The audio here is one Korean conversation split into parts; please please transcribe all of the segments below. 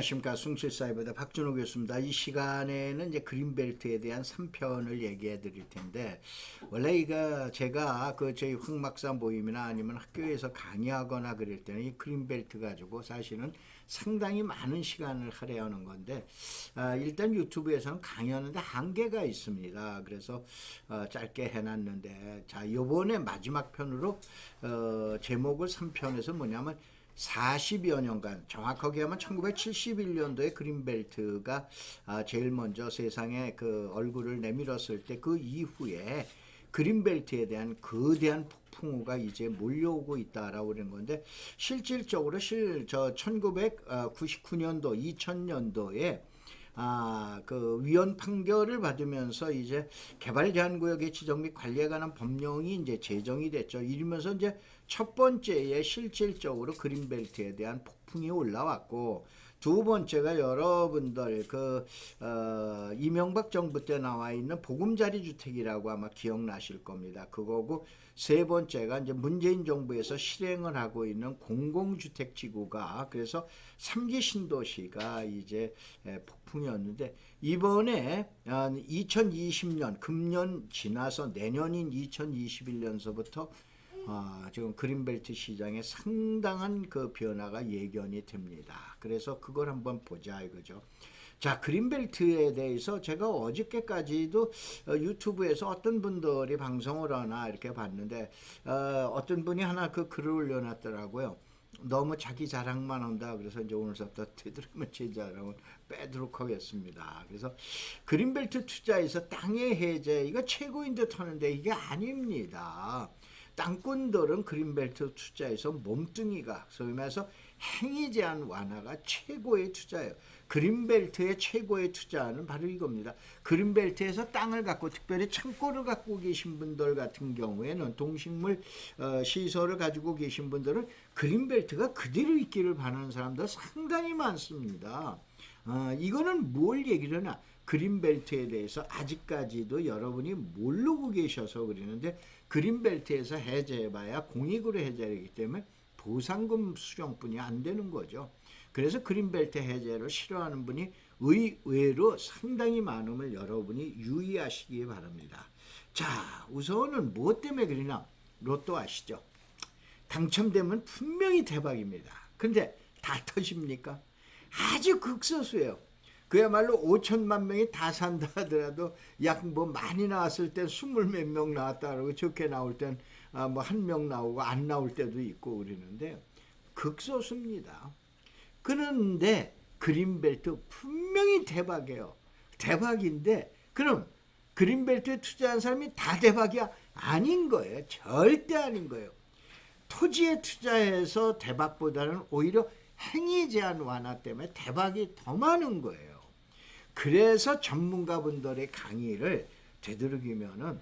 안녕하십니까. 숭실사이버대 박준호 교수입니다. 이 시간에는 이제 그린벨트에 대한 3편을 얘기해 드릴 텐데, 원래 이거 제가 저희 흑막사 모임이나 아니면 학교에서 강의하거나 그럴 때는 이 그린벨트 가지고 사실은 상당히 많은 시간을 할애하는 건데, 일단 유튜브에서는 강의하는데 한계가 있습니다. 그래서 짧게 해놨는데, 자, 요번에 마지막 편으로 제목을 3편에서 뭐냐면 40여 년간, 정확하게 하면 1971년도에 그린벨트가 제일 먼저 세상에 그 얼굴을 내밀었을 때 그 이후에 그린벨트에 대한 거대한 폭풍우가 이제 몰려오고 있다라고 그러는 건데, 실질적으로 저 1999년도 2000년도에 그 위헌 판결을 받으면서 이제 개발 제한 구역의 지정 및 관리에 관한 법령이 이제 제정이 됐죠. 이러면서 이제 첫 번째에 실질적으로 그린벨트에 대한 폭풍이 올라왔고, 두 번째가 여러분들 이명박 정부 때 나와 있는 보금자리 주택이라고 아마 기억나실 겁니다. 그거고, 세 번째가 이제 문재인 정부에서 실행을 하고 있는 공공주택 지구가, 그래서 3기 신도시가 이제 폭풍이었는데, 이번에 2020년 금년 지나서 내년인 2021년서부터 지금 그린벨트 시장에 상당한 그 변화가 예견이 됩니다. 그래서 그걸 한번 보자 이거죠. 자, 그린벨트에 대해서 제가 어저께까지도 유튜브에서 어떤 분들이 방송을 하나 이렇게 봤는데, 어떤 분이 하나 그 글을 올려놨더라고요. 너무 자기 자랑만 한다. 그래서 이제 오늘부터 되도록이면 제 자랑을 빼도록 하겠습니다. 그래서 그린벨트 투자에서 땅의 해제, 이거 최고인 듯 하는데 이게 아닙니다. 땅꾼들은 그린벨트 투자에서 몸뚱이가, 소위 말해서 행위 제한 완화가 최고의 투자예요. 그린벨트의 최고의 투자는 바로 이겁니다. 그린벨트에서 땅을 갖고, 특별히 창고를 갖고 계신 분들 같은 경우에는, 동식물 시설을 가지고 계신 분들은 그린벨트가 그대로 있기를 바라는 사람들 상당히 많습니다. 이거는 뭘 얘기를 하나, 그린벨트에 대해서 아직까지도 여러분이 모르고 계셔서 그러는데, 그린벨트에서 해제해봐야 공익으로 해제하기 때문에 보상금 수령뿐이 안 되는 거죠. 그래서 그린벨트 해제를 싫어하는 분이 의외로 상당히 많음을 여러분이 유의하시기 바랍니다. 자, 우선은 뭐 때문에 그러냐? 로또 아시죠? 당첨되면 분명히 대박입니다. 근데 다 터집니까? 아주 극소수예요. 그야말로 5천만 명이 다 산다 하더라도 약 뭐 많이 나왔을 땐 20몇 명 나왔다 그러고, 적게 나올 땐 뭐 1명 나오고 안 나올 때도 있고 그러는데, 극소수입니다. 그런데 그린벨트 분명히 대박이에요. 대박인데, 그럼 그린벨트에 투자한 사람이 다 대박이야? 아닌 거예요. 절대 아닌 거예요. 토지에 투자해서 대박보다는 오히려 행위 제한 완화 때문에 대박이 더 많은 거예요. 그래서 전문가분들의 강의를 되도록이면은,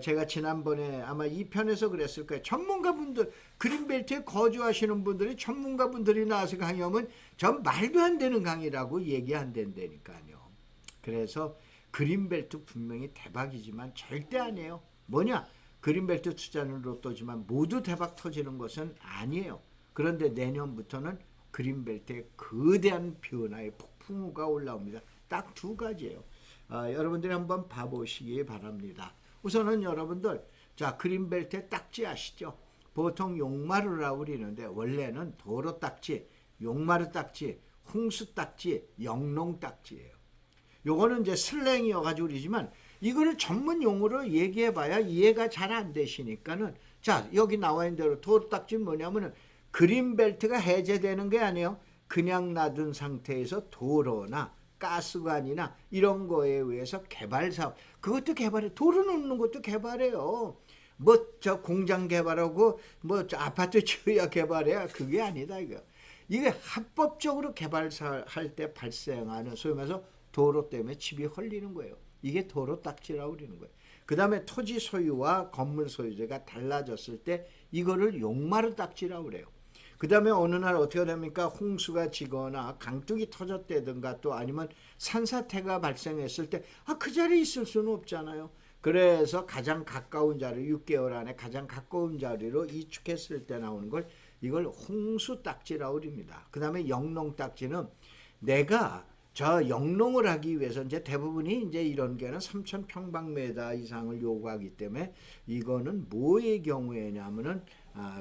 제가 지난번에 아마 2편에서 그랬을 거예요. 전문가분들, 그린벨트에 거주하시는 분들이 전문가분들이 나와서 강의하면 전 말도 안 되는 강의라고 얘기 안 된다니까요. 그래서 그린벨트 분명히 대박이지만 절대 아니에요. 뭐냐? 그린벨트 투자는 로또지만 모두 대박 터지는 것은 아니에요. 그런데 내년부터는 그린벨트에 거대한 변화의 폭풍우가 올라옵니다. 딱 두 가지예요. 여러분들이 한번 봐보시기 바랍니다. 우선은 여러분들, 자, 그린벨트의 딱지 아시죠? 보통 용마루라고 그러는데, 원래는 도로 딱지, 용마루 딱지, 홍수 딱지, 영농 딱지예요. 요거는 이제 슬랭이어가지고 그러지만, 이거를 전문 용어로 얘기해봐야 이해가 잘 안 되시니까는, 자, 여기 나와 있는 대로 도로 딱지는 뭐냐면은, 그린벨트가 해제되는 게 아니에요. 그냥 놔둔 상태에서 도로나 가스관이나 이런 거에 의해서 개발 사업, 그것도 개발해. 도로 놓는 것도 개발해요. 뭐 저 공장 개발하고 뭐 저 아파트 지어야 개발해야, 그게 아니다 이거. 이게 합법적으로 개발할 때 발생하는, 소위 말해서 도로 때문에 집이 헐리는 거예요. 이게 도로 딱지라고 그러는 거예요. 그 다음에 토지 소유와 건물 소유자가 달라졌을 때 이거를 용마루 딱지라고 그래요. 그 다음에 어느 날 어떻게 됩니까? 홍수가 지거나 강둑이 터졌다든가, 또 아니면 산사태가 발생했을 때 그 자리에 있을 수는 없잖아요. 그래서 가장 가까운 자리, 6개월 안에 가장 가까운 자리로 이축했을 때 나오는 걸, 이걸 홍수 딱지라고 합니다. 그 다음에 영농 딱지는 내가 저 영농을 하기 위해서 이제 대부분이 이제 이런 게는 3,000평방미터 이상을 요구하기 때문에 이거는 뭐의 경우에냐면은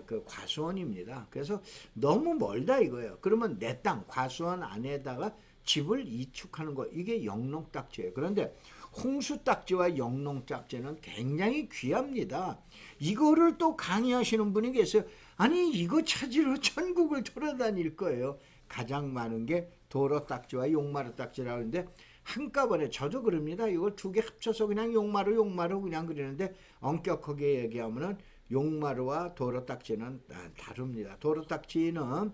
그 과수원입니다. 그래서 너무 멀다 이거예요. 그러면 내 땅 과수원 안에다가 집을 이축하는 거 이게 영농딱지예요. 그런데 홍수딱지와 영농딱지는 굉장히 귀합니다. 이거를 또 강의하시는 분이 계세요. 아니 이거 찾으러 전국을 돌아다닐 거예요. 가장 많은 게 도로딱지와 용마루딱지라고 하는데 한꺼번에 저도 그럽니다. 이걸 두 개 합쳐서 그냥 용마루 그냥 그러는데 엄격하게 얘기하면은 용마루와 도로딱지는 다릅니다. 도로딱지는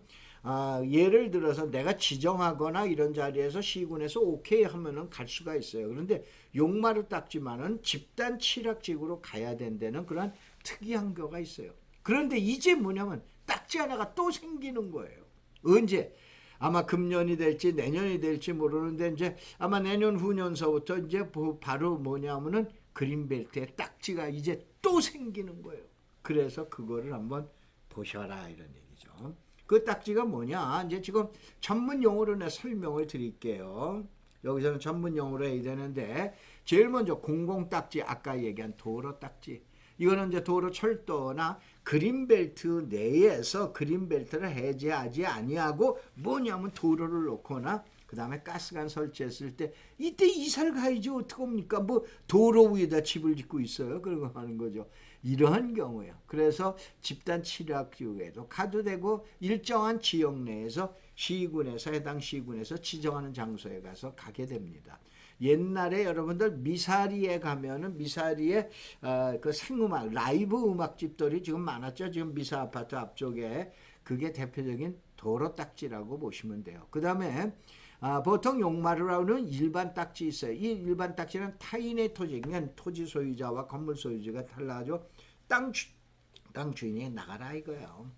예를 들어서 내가 지정하거나 이런 자리에서 시군에서 오케이 하면은 갈 수가 있어요. 그런데 용마루 딱지만은 집단 칠학직으로 가야 된다는 그런 특이한 거가 있어요. 그런데 이제 뭐냐면 딱지 하나가 또 생기는 거예요. 언제? 아마 금년이 될지 내년이 될지 모르는데 이제 아마 내년 후년서부터 이제 바로 뭐냐면은 그린벨트에 딱지가 이제 또 생기는 거예요. 그래서 그거를 한번 보셔라 이런 얘기죠. 그 딱지가 뭐냐? 이제 지금 전문 용어로 내 설명을 드릴게요. 여기서는 전문 용어로 해야 되는데 제일 먼저 공공딱지 아까 얘기한 도로 딱지. 이거는 이제 도로 철도나 그린벨트 내에서 그린벨트를 해제하지 아니하고 뭐냐면 도로를 놓거나 그 다음에 가스관 설치했을 때 이때 이사를 가야지 어떡합니까? 뭐 도로 위에다 집을 짓고 있어요. 그런 거 하는 거죠. 이러한 경우요. 그래서 집단 칠학지구에도 가도 되고 일정한 지역 내에서 시군에서 해당 시군에서 지정하는 장소에 가서 가게 됩니다. 옛날에 여러분들 미사리에 가면은 미사리에 그 생음악 라이브 음악집들이 지금 많았죠. 지금 미사 아파트 앞쪽에 그게 대표적인 도로 딱지라고 보시면 돼요. 그 다음에 보통 용마루라고는 일반 딱지 있어요. 이 일반 딱지는 타인의 토지, 그러니까 토지 소유자와 건물 소유자가 달라져 땅 주인이 나가라 이거예요.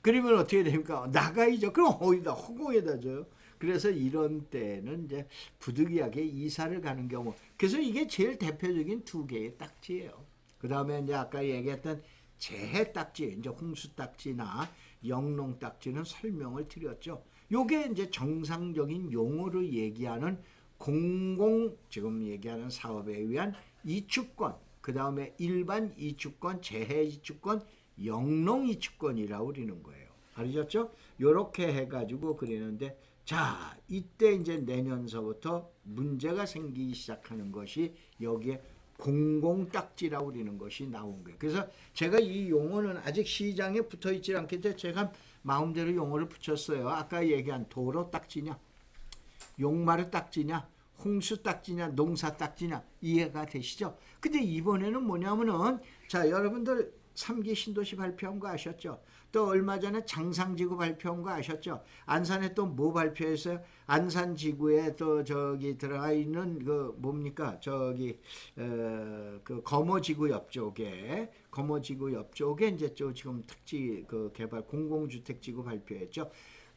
그러면 어떻게 됩니까? 나가야죠. 그럼 어디다 허공에다 줘요. 그래서 이런 때는 이제 부득이하게 이사를 가는 경우. 그래서 이게 제일 대표적인 두 개의 딱지예요. 그 다음에 이제 아까 얘기했던 재해 딱지, 이제 홍수 딱지나 영농 딱지는 설명을 드렸죠. 요게 이제 정상적인 용어로 얘기하는 공공 지금 얘기하는 사업에 의한 이축권, 그 다음에 일반 이축권, 재해 이축권, 영농 이축권이라고 그러는 거예요. 알으셨죠? 요렇게 해가지고 그리는데 자, 이때 이제 내년서부터 문제가 생기기 시작하는 것이 여기에 공공딱지라고 그러는 것이 나온 거예요. 그래서 제가 이 용어는 아직 시장에 붙어 있지 않기 때문에 제가 마음대로 용어를 붙였어요. 아까 얘기한 도로 딱지냐, 용마루 딱지냐, 홍수 딱지냐, 농사 딱지냐 이해가 되시죠? 근데 이번에는 뭐냐면은 자, 여러분들 3기 신도시 발표한 거 아셨죠? 또 얼마 전에 장상지구 발표한 거 아셨죠? 안산에 또 뭐 발표했어요? 안산지구에 또 저기 들어가 있는 그 뭡니까? 저기 그 거머지구 옆쪽에 이제 저 지금 특지 그 개발 공공주택지구 발표했죠.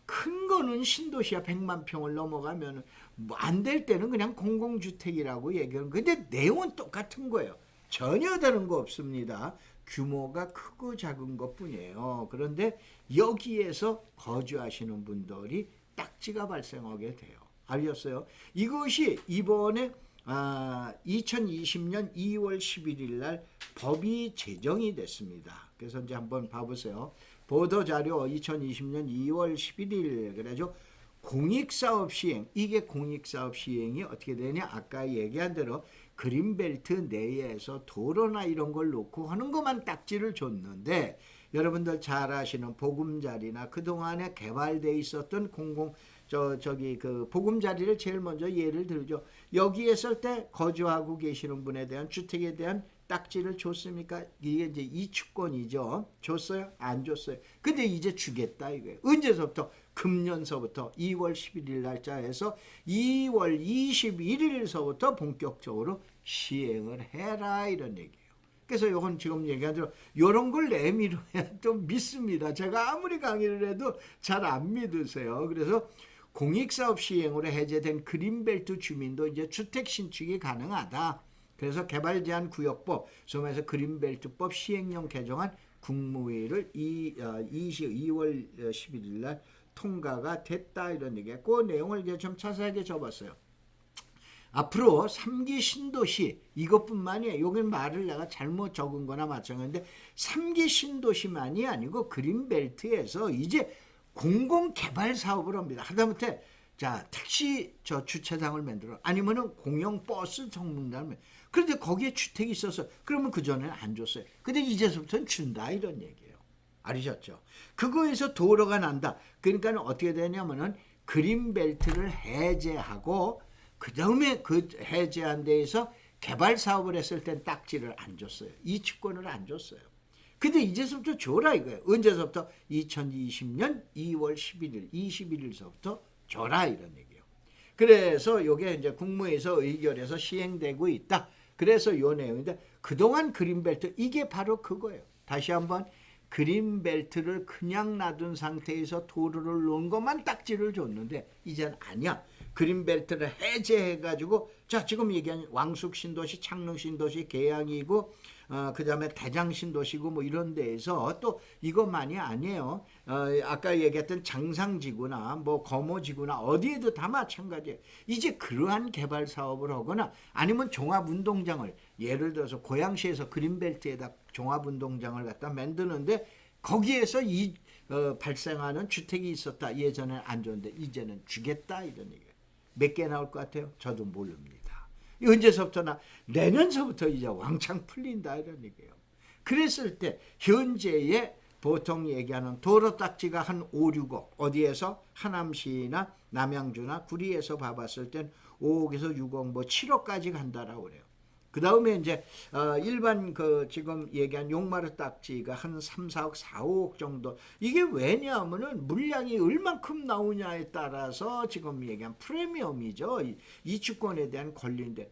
큰 거는 신도시야 100만 평을 넘어가면 뭐 안 될 때는 그냥 공공주택이라고 얘기하는 근데 내용은 똑같은 거예요. 전혀 다른 거 없습니다. 규모가 크고 작은 것 뿐이에요. 그런데 여기에서 거주하시는 분들이 딱지가 발생하게 돼요. 알겠어요? 이것이 이번에 2020년 2월 11일 날 법이 제정이 됐습니다. 그래서 이제 한번 봐보세요. 보도자료 2020년 2월 11일 그래죠. 공익사업 시행, 이게 공익사업 시행이 어떻게 되냐? 아까 얘기한 대로 그린벨트 내에서 도로나 이런 걸 놓고 하는 것만 딱지를 줬는데 여러분들 잘 아시는 보금자리나 그동안에 개발되어 있었던 그 보금자리를 제일 먼저 예를 들죠. 여기에 있을 때 거주하고 계시는 분에 대한 주택에 대한 딱지를 줬습니까? 이게 이제 이축권이죠. 줬어요? 안 줬어요. 근데 이제 주겠다 이거예요. 언제서부터? 금년서부터 2월 11일 날짜에서 2월 21일서부터 본격적으로 시행을 해라 이런 얘기예요. 그래서 이건 지금 얘기한 대로 이런 걸 내밀어야 좀 믿습니다. 제가 아무리 강의를 해도 잘 안 믿으세요. 그래서 공익사업 시행으로 해제된 그린벨트 주민도 이제 주택 신축이 가능하다. 그래서 개발제한구역법, 소위해서 그린벨트법 시행령 개정안 국무회의를 2월 11일 날 통과가 됐다 이런 얘기예요. 그 내용을 이제 좀 자세하게 적었어요. 앞으로 3기 신도시 이것뿐만이 여기는 말을 내가 잘못 적은 거나 마찬가지인데 3기 신도시만이 아니고 그린벨트에서 이제 공공개발 사업을 합니다. 하다못해 자 택시 저 주차장을 만들어 아니면은 공영버스 정문단을 그런데 거기에 주택이 있어서 그러면 그전에는 안 줬어요. 근데 이제부터는 준다 이런 얘기예요. 알으셨죠? 그거에서 도로가 난다. 그러니까 어떻게 되냐면은 그린벨트를 해제하고 그 다음에 그 해제한 데에서 개발 사업을 했을 땐 딱지를 안 줬어요. 이주권을 안 줬어요. 근데 이제서부터 줘라 이거예요. 언제서부터? 2020년 2월 11일, 21일서부터 줘라 이런 얘기예요. 그래서 이게 이제 국무회의에서 의결해서 시행되고 있다. 그래서 요 내용인데 그동안 그린벨트 이게 바로 그거예요. 다시 한번 그린벨트를 그냥 놔둔 상태에서 도로를 놓은 것만 딱지를 줬는데 이제는 아니야. 그린벨트를 해제해가지고 자 지금 얘기한 왕숙신도시, 창릉신도시, 계양이고 그 다음에 대장신도시고 뭐 이런 데에서 또 이것만이 아니에요. 아까 얘기했던 장상지구나 뭐 거모지구나 어디에도 다 마찬가지예요. 이제 그러한 개발 사업을 하거나 아니면 종합운동장을 예를 들어서 고양시에서 그린벨트에다 종합운동장을 갖다 만드는데 거기에서 발생하는 주택이 있었다. 예전에는 안 줬는데 이제는 주겠다 이런 얘기예요. 몇 개 나올 것 같아요? 저도 모릅니다. 언제서부터나 내년서부터 이제 왕창 풀린다 이런 얘기예요. 그랬을 때 현재의 보통 얘기하는 도로 딱지가 한 5, 6억 어디에서 하남시나 남양주나 구리에서 봐봤을 땐 5억에서 6억 뭐 7억까지 간다라고 그래요. 그 다음에 이제 일반 그 지금 얘기한 용마루 딱지가 한 3, 4억, 4, 5억 정도. 이게 왜냐하면은 물량이 얼만큼 나오냐에 따라서 지금 얘기한 프리미엄이죠. 이 주권에 대한 권리인데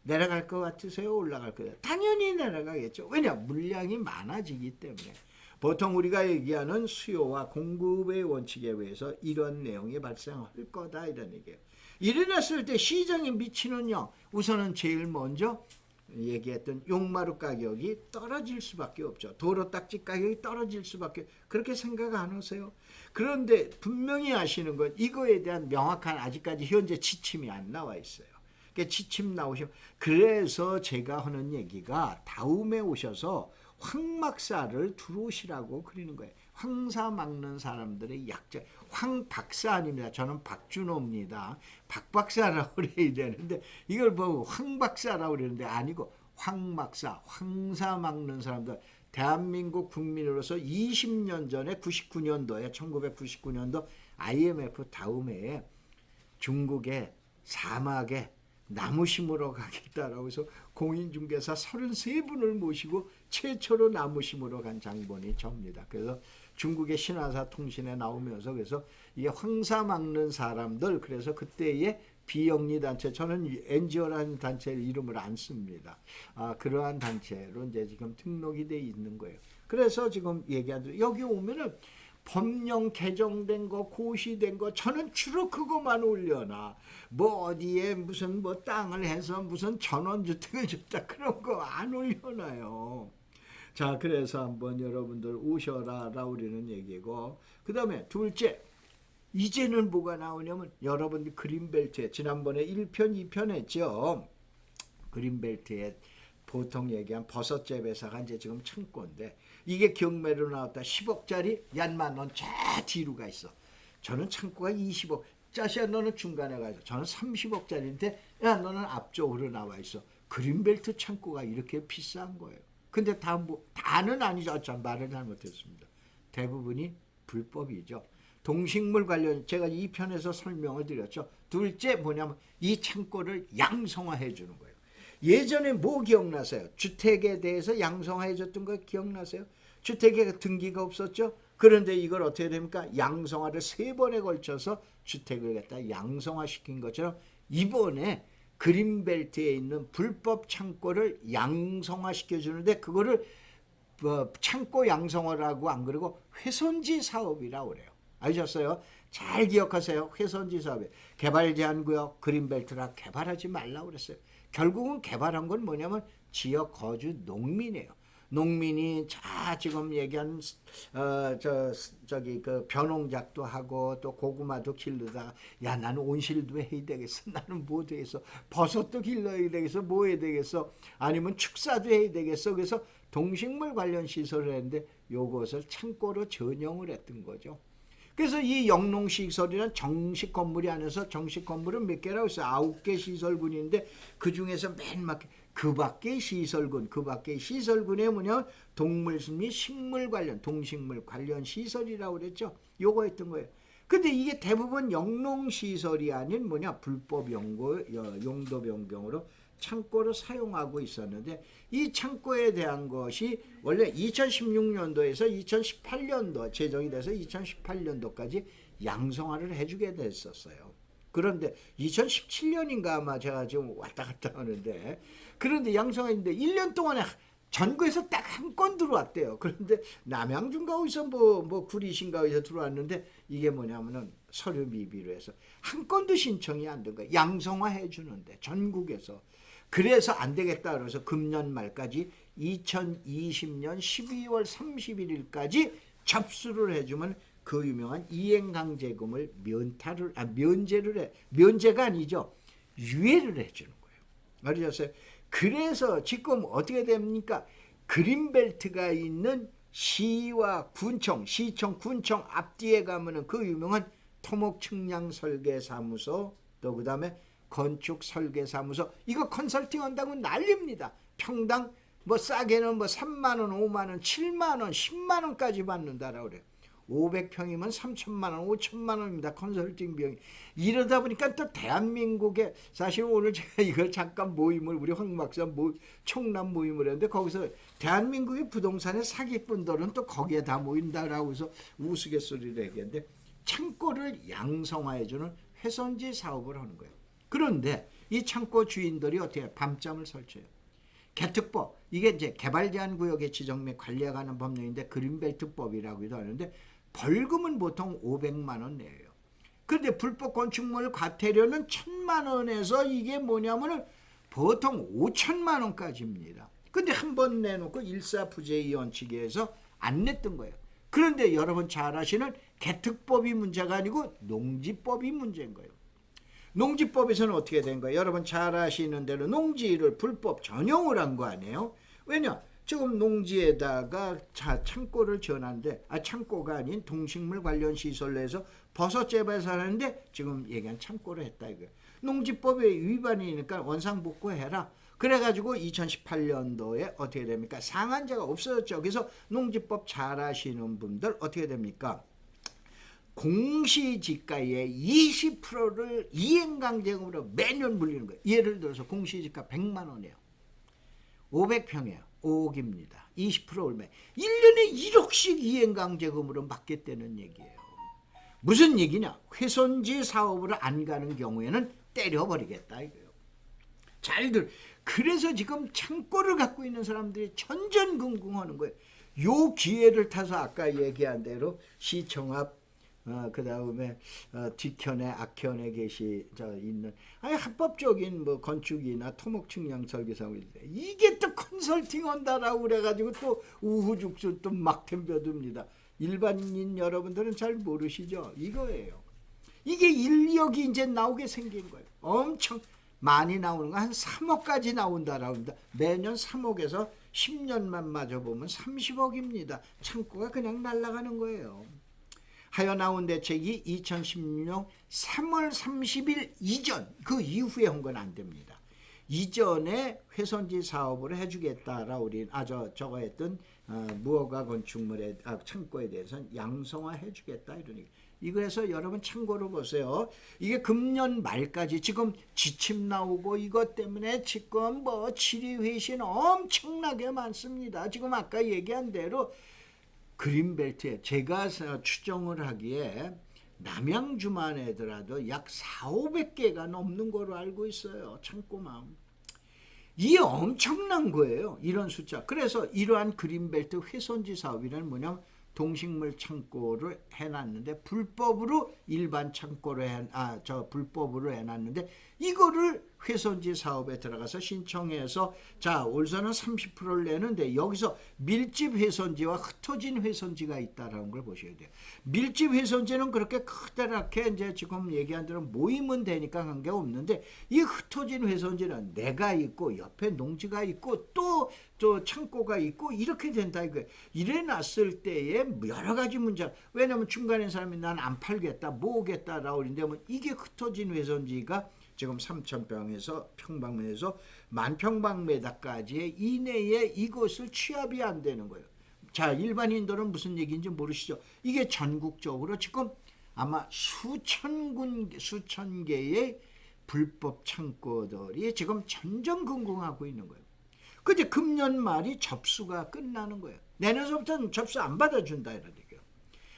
내려갈 것 같으세요? 올라갈 것 같아요? 당연히 내려가겠죠. 왜냐? 물량이 많아지기 때문에. 보통 우리가 얘기하는 수요와 공급의 원칙에 의해서 이런 내용이 발생할 거다 이런 얘기예요. 일어났을 때 시장에 미치는 영 우선은 제일 먼저 얘기했던 용마루 가격이 떨어질 수밖에 없죠. 도로 딱지 가격이 떨어질 수밖에 그렇게 생각 안 하세요? 그런데 분명히 아시는 건 이거에 대한 명확한 아직까지 현재 지침이 안 나와 있어요. 그러니까 지침 나오시면 그래서 제가 하는 얘기가 다음에 오셔서 황막사를 들어오시라고 그리는 거예요. 황사 막는 사람들의 약자. 황 박사 아닙니다. 저는 박준호입니다. 박 박사라고 그래야 되는데 이걸 뭐 황 박사라고 그러는데 아니고 황 박사, 황사 막는 사람들. 대한민국 국민으로서 20년 전에 99년도에 1999년도 IMF 다음 해에 중국의 사막에 나무 심으러 가겠다라고 해서 공인중개사 33분을 모시고 최초로 나무 심으러 간 장본이 접니다. 그래서 중국의 신화사 통신에 나오면서 그래서 이게 황사 막는 사람들 그래서 그때의 비영리 단체 저는 NGO라는 단체를 이름을 안 씁니다. 그러한 단체로 이제 지금 등록이 돼 있는 거예요. 그래서 지금 얘기한 대로 여기 오면은 법령 개정된 거 고시된 거 저는 주로 그거만 올려놔. 뭐 어디에 무슨 뭐 땅을 해서 무슨 전원주택을 줬다 그런 거 안 올려놔요. 자 그래서 한번 여러분들 오셔라라고 그러는 얘기고 그 다음에 둘째 이제는 뭐가 나오냐면 여러분들 그린벨트에 지난번에 1편 2편 했죠. 그린벨트에 보통 얘기한 버섯재 회사가 이제 지금 창고인데 이게 경매로 나왔다 10억짜리 얀만 저 뒤로 가 있어. 저는 창고가 20억. 짜시야 너는 중간에 가 있어. 저는 30억짜리인데 야 너는 앞쪽으로 나와 있어. 그린벨트 창고가 이렇게 비싼 거예요. 근데 다는 아니죠. 전 말을 잘못했습니다. 대부분이 불법이죠. 동식물 관련 제가 2편에서 설명을 드렸죠. 둘째 뭐냐면 이 창고를 양성화해 주는 거예요. 예전에 뭐 기억나세요? 주택에 대해서 양성화해 줬던 거 기억나세요? 주택에 등기가 없었죠? 그런데 이걸 어떻게 됩니까? 양성화를 3번에 걸쳐서 주택을 갖다 양성화시킨 것처럼 이번에 그린벨트에 있는 불법 창고를 양성화시켜 주는데 그거를 창고 양성화라고 안 그러고 훼손지 사업이라고 그래요. 아셨어요? 잘 기억하세요. 훼손지 사업에 개발 제한구역 그린벨트라 개발하지 말라고 그랬어요. 결국은 개발한 건 뭐냐면 지역 거주 농민이에요. 농민이 지금 얘기한 저기 그 벼농작도 하고 또 고구마도 기르다가 야 나는 온실도 해야 되겠어, 나는 뭐 되겠어, 버섯도 길러야 되겠어, 뭐 해야 되겠어, 아니면 축사도 해야 되겠어. 그래서 동식물 관련 시설을 했는데 요것을 창고로 전용을 했던 거죠. 그래서 이 영농시설이란 정식 건물이 아니어서, 정식 건물은 몇 개라고 했어요? 9개 시설군인데 그 중에서 맨 그 밖의 시설군에 뭐냐, 동물 및 식물 관련, 동식물 관련 시설이라고 그랬죠. 요거 했던 거예요. 근데 이게 대부분 영농시설이 아닌 불법 용도 변경으로 창고로 사용하고 있었는데, 이 창고에 대한 것이 원래 2016년도에서 2018년도 제정이 돼서 2018년도까지 양성화를 해주게 됐었어요. 그런데 2017년인가 아마 제가 지금 왔다 갔다 하는데, 그런데 양성화인데 1년 동안에 전국에서 딱 한 건 들어왔대요. 그런데 남양주인가 어디서 뭐 구리신가 어디서 들어왔는데, 이게 뭐냐면은 서류 미비로 해서 한 건도 신청이 안 된 거예요. 양성화 해주는데 전국에서. 그래서 안 되겠다 그래서 금년 말까지 2020년 12월 31일까지 접수를 해주면 그 유명한 이행강제금을 면제가 아니죠, 유예를 해주는 거예요. 알으셨어요? 그래서 지금 어떻게 됩니까? 그린벨트가 있는 시와 군청, 시청, 군청 앞뒤에 가면은 그 유명한 토목측량설계사무소, 또 그 다음에 건축설계사무소, 이거 컨설팅 한다고 난립니다. 평당 싸게는 3만원, 5만원, 7만원, 10만원까지 받는다라고 그래요. 500평이면 3천만원, 5천만원입니다. 컨설팅 비용이. 이러다 보니까 또 대한민국에, 사실 오늘 제가 이걸 잠깐 모임을, 우리 황 박사 총남 모임을 했는데, 거기서 대한민국의 부동산의 사기꾼들은 또 거기에 다 모인다라고 해서 우스갯소리를 얘기했는데, 창고를 양성화해주는 훼손지 사업을 하는 거예요. 그런데 이 창고 주인들이 어떻게 밤잠을 설쳐요? 개특법, 이게 이제 개발제한구역의 지정 및 관리에 관한 법령인데 그린벨트법이라고도 하는데, 벌금은 보통 500만 원 내요. 그런데 불법 건축물 과태료는 1,000만 원에서 이게 뭐냐면은 보통 5천만 원까지입니다. 근데 한 번 내놓고 일사부재의 원칙에 해서 안 냈던 거예요. 그런데 여러분 잘 아시는 개특법이 문제가 아니고 농지법이 문제인 거예요. 농지법에서는 어떻게 된 거예요? 여러분 잘 아시는 대로 농지를 불법 전용을 한 거 아니에요? 왜냐? 지금 농지에다가 창고를 지어놨는데, 창고가 아닌 동식물 관련 시설로 해서 버섯 재배를 하는데 지금 얘기한 창고를 했다 이거예요. 농지법에 위반이니까 원상복구해라. 그래가지고 2018년도에 어떻게 됩니까? 상한제가 없어졌죠. 그래서 농지법 잘 아시는 분들 어떻게 됩니까? 공시지가의 20%를 이행강제금으로 매년 물리는 거예요. 예를 들어서 공시지가 100만 원이에요. 500평이에요. 5억입니다. 20% 얼마? 1년에 1억씩 이행강제금으로 맞겠다는 얘기예요. 무슨 얘기냐? 훼손지 사업으로 안 가는 경우에는 때려버리겠다 이거예요. 잘들. 그래서 지금 창고를 갖고 있는 사람들이 전전긍긍하는 거예요. 요 기회를 타서 아까 얘기한 대로 시청 앞, 그 다음에 뒤편에 악현에 있는 합법적인 건축이나 토목측량 설계사무인데, 이게 또 컨설팅 한다라고 그래가지고 또 우후죽순 또 막 덤벼듭니다. 일반인 여러분들은 잘 모르시죠? 이거예요. 이게 인력이 이제 나오게 생긴 거예요. 엄청 많이 나오는 거 한 3억까지 나온다라고 합니다. 매년 3억에서 10년만 마저 보면 30억입니다. 창고가 그냥 날아가는 거예요. 하여 나온 대책이 2016년 3월 30일 이전, 그 이후에 한 건 안 됩니다. 이전에 훼손지 사업을 해주겠다라고 우리 저거 했던 무허가 건축물의 창고에 대해서는 양성화 해주겠다 이러니. 이거에서 여러분 참고로 보세요. 이게 금년 말까지 지금 지침 나오고 이것 때문에 지금 질의회신 엄청나게 많습니다. 지금 아까 얘기한 대로 그린벨트에 제가 추정을 하기에 남양주만 해더라도 약 4,500개가 넘는 거로 알고 있어요. 창고만. 이게 엄청난 거예요. 이런 숫자. 그래서 이러한 그린벨트 훼손지 사업이란 뭐냐면 동식물 창고를 해놨는데 불법으로 일반 창고로 불법으로 해놨는데 이거를 훼손지 사업에 들어가서 신청해서 자 월세는 30%를 내는데 여기서 밀집 훼손지와 흩어진 훼손지가 있다라는 걸 보셔야 돼요. 밀집 훼손지는 그렇게 크다랗게 이제 지금 얘기한 대로 모이면 되니까 관계 없는데 이 흩어진 훼손지는 내가 있고 옆에 농지가 있고 또 창고가 있고 이렇게 된다 이거예요. 이래 놨을 때에 여러 가지 문제. 왜냐하면 중간에 사람이 난 안 팔겠다, 모으겠다라고 그러는데 이게 흩어진 훼손지가 지금 3,000평에서 평방미터에서 10,000평방미터까지 이내에 이것을 취합이 안 되는 거예요. 자, 일반인들은 무슨 얘기인지 모르시죠? 이게 전국적으로 지금 아마 수천 개의 불법 창고들이 지금 전전긍긍하고 있는 거예요. 근데 금년 말이 접수가 끝나는 거예요. 내년서부터는 접수 안 받아준다 이런 얘기예요.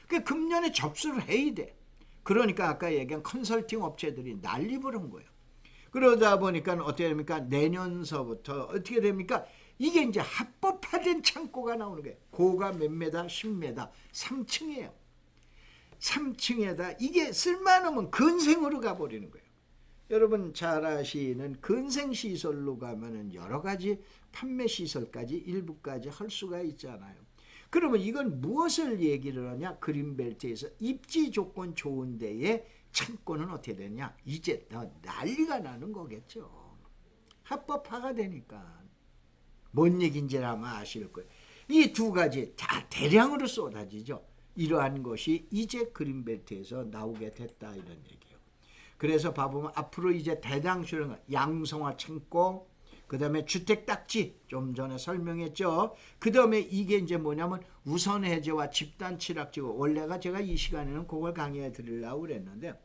그 금년에 접수를 해야 돼. 그러니까 아까 얘기한 컨설팅 업체들이 난립을 한 거예요. 그러다 보니까 어떻게 됩니까? 내년서부터 어떻게 됩니까? 이게 이제 합법화된 창고가 나오는 거예요. 고가 몇 메다? 10m. 3층이에요. 3층에다 이게 쓸만하면 근생으로 가버리는 거예요. 여러분 잘 아시는 근생시설로 가면은 여러 가지 판매시설까지 일부까지 할 수가 있잖아요. 그러면 이건 무엇을 얘기를 하냐? 그린벨트에서 입지 조건 좋은 데에 창고는 어떻게 되냐? 이제 난리가 나는 거겠죠. 합법화가 되니까. 뭔 얘기인지 아마 아실 거예요. 이 두 가지 다 대량으로 쏟아지죠. 이러한 것이 이제 그린벨트에서 나오게 됐다 이런 얘기예요. 그래서 봐보면 앞으로 이제 대량 수령 양성화 창고, 그 다음에 주택 딱지 좀 전에 설명했죠. 그 다음에 이게 이제 뭐냐면 우선 해제와 집단 취락지고 원래가 제가 이 시간에는 그걸 강의해 드리려고 그랬는데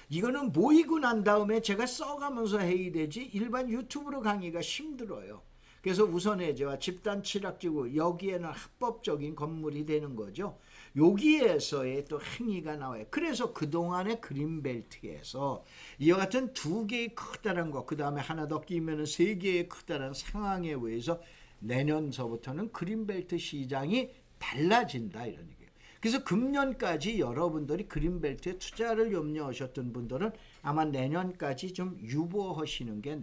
이거는 모이고 난 다음에 제가 써가면서 해야 되지 일반 유튜브로 강의가 힘들어요. 그래서 우선 해제와 집단 취락지고 여기에는 합법적인 건물이 되는 거죠. 여기에서의 또 행위가 나와요. 그래서 그동안의 그린벨트에서 이와 같은 두 개의 크다란 거, 그 다음에 하나 더 끼면 세 개의 크다란 상황에 의해서 내년서부터는 그린벨트 시장이 달라진다 이런 얘기예요. 그래서 금년까지 여러분들이 그린벨트에 투자를 염려하셨던 분들은 아마 내년까지 좀 유보하시는 게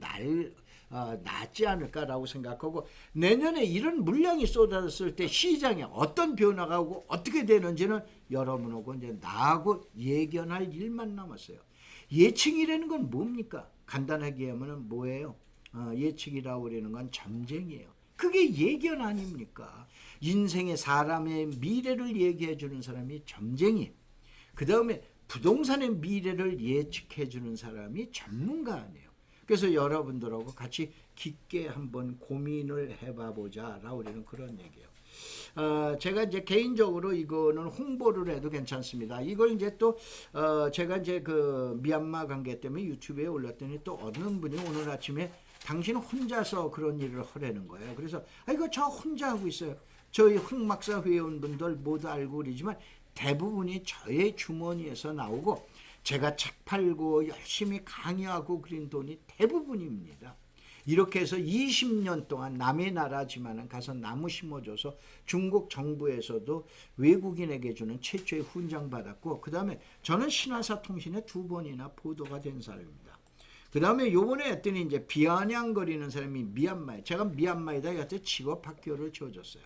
낫지 않을까라고 생각하고 내년에 이런 물량이 쏟아졌을 때 시장에 어떤 변화가 오고 어떻게 되는지는 여러분하고 이제 나하고 예견할 일만 남았어요. 예측이라는 건 뭡니까? 간단하게 하면 뭐예요? 예측이라고 그러는 건 점쟁이에요. 그게 예견 아닙니까? 인생의 사람의 미래를 얘기해 주는 사람이 점쟁이. 그 다음에 부동산의 미래를 예측해 주는 사람이 전문가 아니에요. 그래서 여러분들하고 같이 깊게 한번 고민을 해봐 보자라고 그러는 그런 얘기예요. 제가 이제 개인적으로 이거는 홍보를 해도 괜찮습니다. 이걸 이제 또 제가 이제 그 미얀마 관계 때문에 유튜브에 올렸더니 또 어느 분이 오늘 아침에 당신 혼자서 그런 일을 하라는 거예요. 그래서 이거 저 혼자 하고 있어요. 저희 흑막사 회원분들 모두 알고 그러지만 대부분이 저의 주머니에서 나오고 제가 책 팔고 열심히 강의하고 그린 돈이 대부분입니다. 이렇게 해서 20년 동안 남의 나라지만 가서 나무 심어줘서 중국 정부에서도 외국인에게 주는 최초의 훈장 받았고 그 다음에 저는 신화사 통신에 2번이나 보도가 된 사람입니다. 그 다음에 요번에 했더니 이제 비아냥거리는 사람이 미얀마에 제가 미얀마에다 여태 직업학교를 지어줬어요.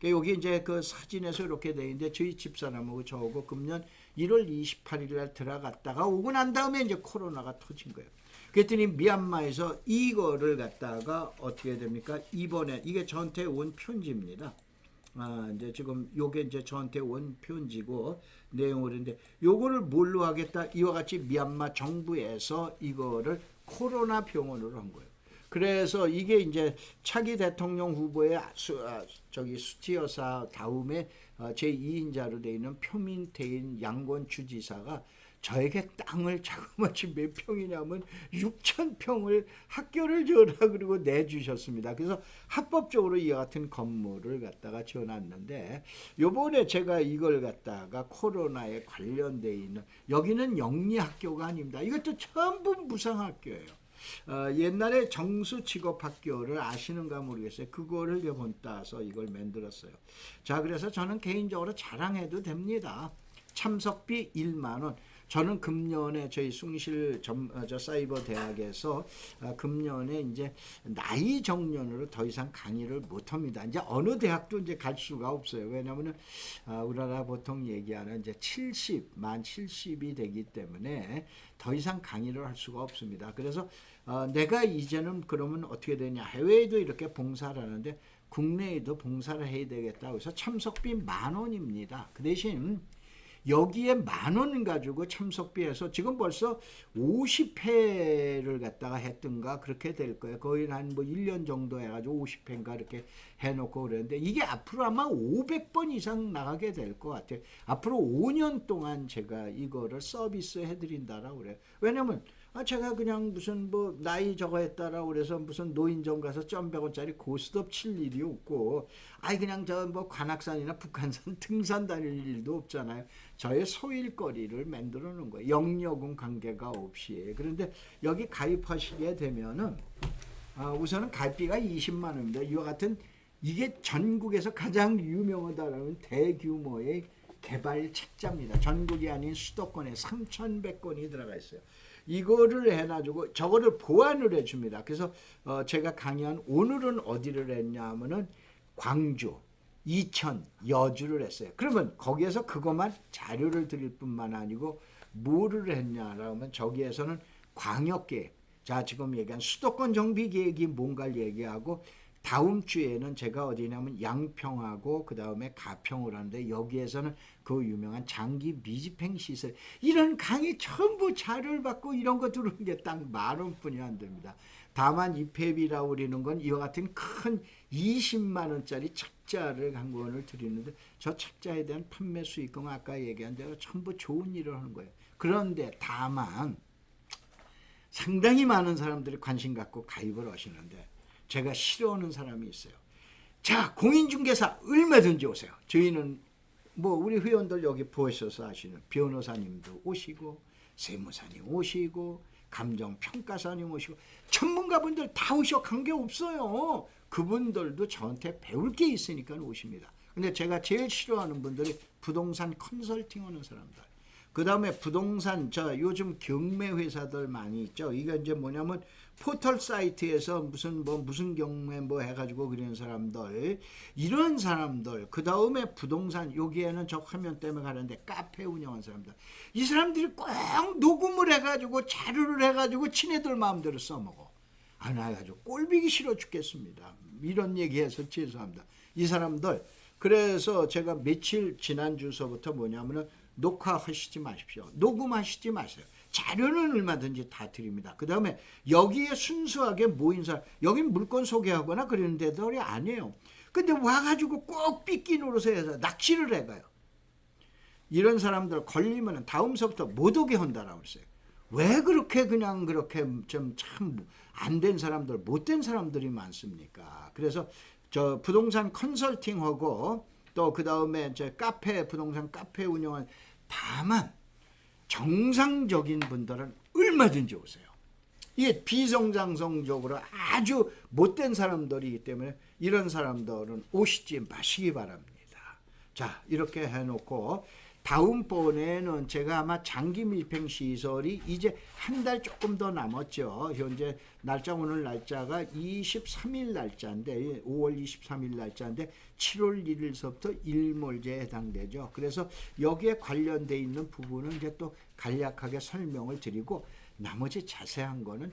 여기 이제 그 사진에서 이렇게 돼 있는데 저희 집사람하고 저하고 금년 1월 28일 날 들어갔다가 오고 난 다음에 이제 코로나가 터진 거예요. 그랬더니 미얀마에서 이거를 갖다가 어떻게 됩니까? 이번에 이게 저한테 온 편지입니다. 이제 지금 요게 이제 저한테 온 편지고 내용으로인데 요거를 뭘로 하겠다? 이와 같이 미얀마 정부에서 이거를 코로나 병원으로 한 거예요. 그래서 이게 이제 차기 대통령 후보의 수치 여사 다음에 제2인자로 되어 있는 표민태인 양권 주지사가 저에게 땅을 자그마치 몇 평이냐면 6,000평을 학교를 지어라 그리고 내주셨습니다. 그래서 합법적으로 이와 같은 건물을 갖다가 지어놨는데 요번에 제가 이걸 갖다가 코로나에 관련되어 있는 여기는 영리학교가 아닙니다. 이것도 전부 무상학교예요. 옛날에 정수직업학교를 아시는가 모르겠어요. 그거를 이번 따서 이걸 만들었어요. 자, 그래서 저는 개인적으로 자랑해도 됩니다. 참석비 1만 원. 저는 금년에 저희 숭실 사이버 대학에서 금년에 이제 나이 정년으로 더 이상 강의를 못 합니다. 이제 어느 대학도 이제 갈 수가 없어요. 왜냐하면 우리나라 보통 얘기하는 이제 만 70이 되기 때문에 더 이상 강의를 할 수가 없습니다. 그래서 내가 이제는 그러면 어떻게 되냐, 해외에도 이렇게 봉사를 하는데 국내에도 봉사를 해야 되겠다. 그래서 참석비 10,000원입니다. 그 대신 여기에 10,000원 가지고 참석비해서 지금 벌써 50회를 갖다가 했던가 그렇게 될 거예요. 거의 한 뭐 1년 정도 해가지고 50회인가 이렇게 해놓고 그랬는데 이게 앞으로 아마 500번 이상 나가게 될 것 같아요. 앞으로 5년 동안 제가 이거를 서비스 해드린다라고 그래요. 왜냐면 제가 그냥 무슨 뭐 나이 저거 했다라고 그래서 무슨 노인정 가서 1,100원짜리 고스톱 칠 일이 없고 그냥 저 뭐 관악산이나 북한산 등산 다닐 일도 없잖아요. 저의 소일거리를 만들어 놓은 거예요. 영역은 관계가 없이. 그런데 여기 가입하시게 되면은 우선은 가입비가 20만 원입니다. 이와 같은 이게 전국에서 가장 유명하다라는 대규모의 개발 책자입니다. 전국이 아닌 수도권에 3,100권이 들어가 있어요. 이거를 해가지고 저거를 보완을 해줍니다. 그래서 제가 강의한 오늘은 어디를 했냐 하면은 광주, 이천, 여주를 했어요. 그러면 거기에서 그것만 자료를 드릴 뿐만 아니고 뭐를 했냐라면 저기에서는 광역계획, 자 지금 얘기한 수도권 정비 계획이 뭔가를 얘기하고 다음 주에는 제가 어디냐면 양평하고 그 다음에 가평을 하는데 여기에서는 그 유명한 장기 미집행 시설 이런 강의 전부 자료를 받고 이런 거 들어오는 게 딱 10,000원뿐이 안 됩니다. 다만 입회비라고 그러는 건 이와 같은 큰 20만 원짜리 책자를 한 권을 드리는데 저 책자에 대한 판매 수익금은 아까 얘기한 대로 전부 좋은 일을 하는 거예요. 그런데 다만 상당히 많은 사람들이 관심 갖고 가입을 하시는데 제가 싫어하는 사람이 있어요. 자, 공인중개사 얼마든지 오세요. 저희는 뭐 우리 회원들 여기 보셔서 아시는 변호사님도 오시고 세무사님 오시고 감정평가사님 오시고 전문가분들 다 오셔 관계없어요. 그분들도 저한테 배울 게 있으니까 오십니다. 근데 제가 제일 싫어하는 분들이 부동산 컨설팅 하는 사람들. 그 다음에 부동산, 요즘 경매 회사들 많이 있죠. 이게 이제 뭐냐면 포털 사이트에서 무슨 경매 해가지고 그러는 사람들, 이런 사람들, 그 다음에 부동산, 여기에는 저 화면 때문에 가는데 카페 운영하는 사람들, 이 사람들이 꼭 녹음을 해가지고 자료를 해가지고 친애들 마음대로 써먹어. 나 아주 꼴보기 싫어 죽겠습니다. 이런 얘기해서 죄송합니다. 이 사람들, 그래서 제가 며칠 지난주서부터 뭐냐면은 녹화하시지 마십시오. 녹음하시지 마세요. 자료는 얼마든지 다 드립니다. 그 다음에 여기에 순수하게 모인 사람, 여긴 물건 소개하거나 그러는 데들이 아니에요. 근데 와가지고 꼭 삐끼 노릇을 해서 낚시를 해가요. 이런 사람들 걸리면 다음서부터 못 오게 한다라고 했어요. 왜 그렇게 그냥 그렇게 좀 참 안 된 사람들, 못된 사람들이 많습니까? 그래서 저 부동산 컨설팅하고 또 그 다음에 저 부동산 카페 운영한, 다만 정상적인 분들은 얼마든지 오세요. 이게 비정상적으로 아주 못된 사람들이기 때문에 이런 사람들은 오시지 마시기 바랍니다. 자, 이렇게 해놓고 다음번에는 제가 아마 장기 밀폐 시설이 이제 한 달 조금 더 남았죠. 현재 날짜, 오늘 날짜가 23일 날짜인데 5월 23일 날짜인데 7월 1일서부터 일몰제에 해당되죠. 그래서 여기에 관련돼 있는 부분은 이제 또 간략하게 설명을 드리고 나머지 자세한 거는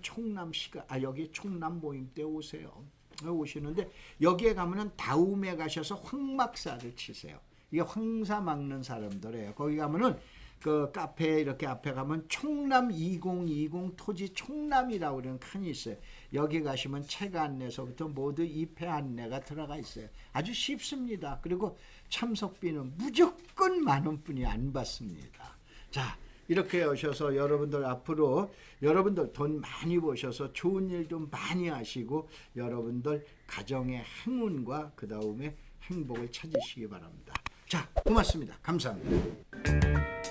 여기 총남 모임 때 오시는데 여기에 가면은 다음에 가셔서 황막사를 치세요. 이게 황사 막는 사람들이에요. 거기 가면은 그 카페 이렇게 앞에 가면 총남 2020 토지 총남이라고 그러는 칸이 있어요. 여기 가시면 책 안내서부터 모두 입회 안내가 들어가 있어요. 아주 쉽습니다. 그리고 참석비는 무조건 10,000원뿐이 안 받습니다. 자, 이렇게 오셔서 여러분들 앞으로 여러분들 돈 많이 버셔서 좋은 일 좀 많이 하시고 여러분들 가정의 행운과 그 다음에 행복을 찾으시기 바랍니다. 자, 고맙습니다. 감사합니다.